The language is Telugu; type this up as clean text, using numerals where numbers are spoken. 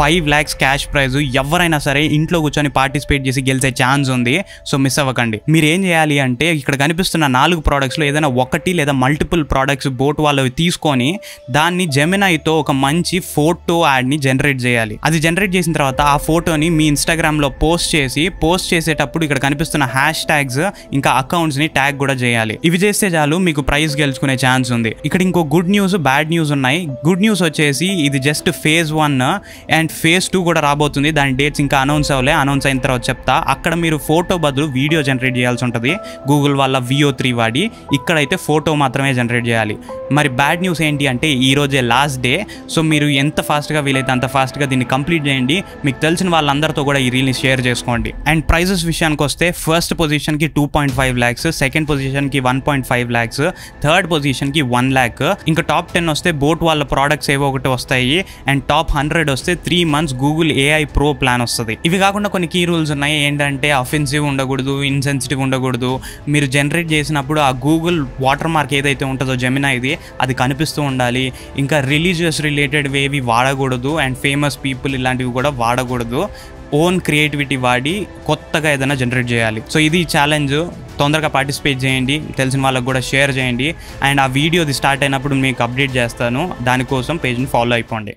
5 lakhs క్యాష్ ప్రైజ్. ఎవరైనా సరే ఇంట్లో కూర్చొని పార్టిసిపేట్ చేసి గెలిచే ఛాన్స్ ఉంది. సో మిస్ అవ్వకండి. మీరు ఏం చేయాలి అంటే ఇక్కడ కనిపిస్తున్న 4 ప్రోడక్ట్స్లో ఏదైనా ఒకటి లేదా మల్టిపుల్ ప్రోడక్ట్స్ బోట్ వాళ్ళవి తీసుకొని దాన్ని జెమినైతో ఒక మంచి ఫోటో యాడ్ని జనరేట్ చేయాలి. అది జనరేట్ చేసిన తర్వాత ఆ ఫోటోని మీ ఇన్స్టాగ్రామ్లో పోస్ట్ చేసేటప్పుడు ఇక్కడ కనిపిస్తున్న హ్యాష్ ట్యాగ్స్ ఇంకా అకౌంట్స్ని ట్యాగ్ కూడా చేయాలి. ఇవి చేస్తే చాలు మీకు ప్రైజ్ గెలుచుకునే ఛాన్స్ ఉంది. ఇక్కడ ఇంకో గుడ్ న్యూస్, బ్యాడ్ న్యూస్ ఉన్నాయి. గుడ్ న్యూస్ వచ్చేసి ఇది జస్ట్ phase 1 అండ్ phase 2 కూడా రాబోతుంది. దాని డేట్స్ ఇంకా అనౌన్స్ అయిన తర్వాత చెప్తా. అక్కడ మీరు ఫోటో బదులు వీడియో జనరేట్ చేయాల్సి ఉంటుంది గూగుల్ వాళ్ళ VO3 వాడి. ఇక్కడైతే ఫోటో మాత్రమే జనరేట్ చేయాలి. మరి బ్యాడ్ న్యూస్ ఏంటి అంటే ఈ రోజే లాస్ట్ డే. సో మీరు ఎంత ఫాస్ట్గా వీలైతే అంత ఫాస్ట్గా దీన్ని కంప్లీట్ చేయండి. మీకు తెలిసిన వాళ్ళందరితో కూడా ఈ రీల్ని షేర్ చేసుకోండి. అండ్ ప్రైజెస్ విషయానికి వస్తే ఫస్ట్ పొజిషన్కి 2.5 lakhs, సెకండ్ పొజిషన్కి 1.5 lakhs, థర్డ్ పొజిషన్కి 1 lakh. ఇంకా టాప్ 10 వస్తే బోట్ వాళ్ళ ప్రోడక్ట్స్ ఏవో ఒకటి వస్తాయి. అండ్ టాప్ 100 వస్తే 3 months Google AI Pro plan వస్తుంది. ఇవి కాకుండా కొన్ని కీ రూల్స్ ఉన్నాయి. ఏంటంటే అఫెన్సివ్ ఉండకూడదు, ఇన్సెన్సిటివ్ ఉండకూడదు. మీరు జనరేట్ చేసినప్పుడు ఆ గూగుల్ వాటర్ మార్క్ ఏదైతే ఉంటుందో జెమినైది అది కనిపిస్తూ ఉండాలి. ఇంకా రిలీజియస్ రిలేటెడ్ వేవి వాడకూడదు. అండ్ ఫేమస్ పీపుల్ ఇలాంటివి కూడా వాడకూడదు. ఓన్ క్రియేటివిటీ వాడి కొత్తగా ఏదైనా జనరేట్ చేయాలి. సో ఇది ఛాలెంజ్. తొందరగా పార్టిసిపేట్ చేయండి, తెలిసిన వాళ్ళకు కూడా షేర్ చేయండి. అండ్ ఆ వీడియోది స్టార్ట్ అయినప్పుడు మీకు అప్డేట్ చేస్తాను. దానికోసం పేజ్ని ఫాలో అయిపోండి.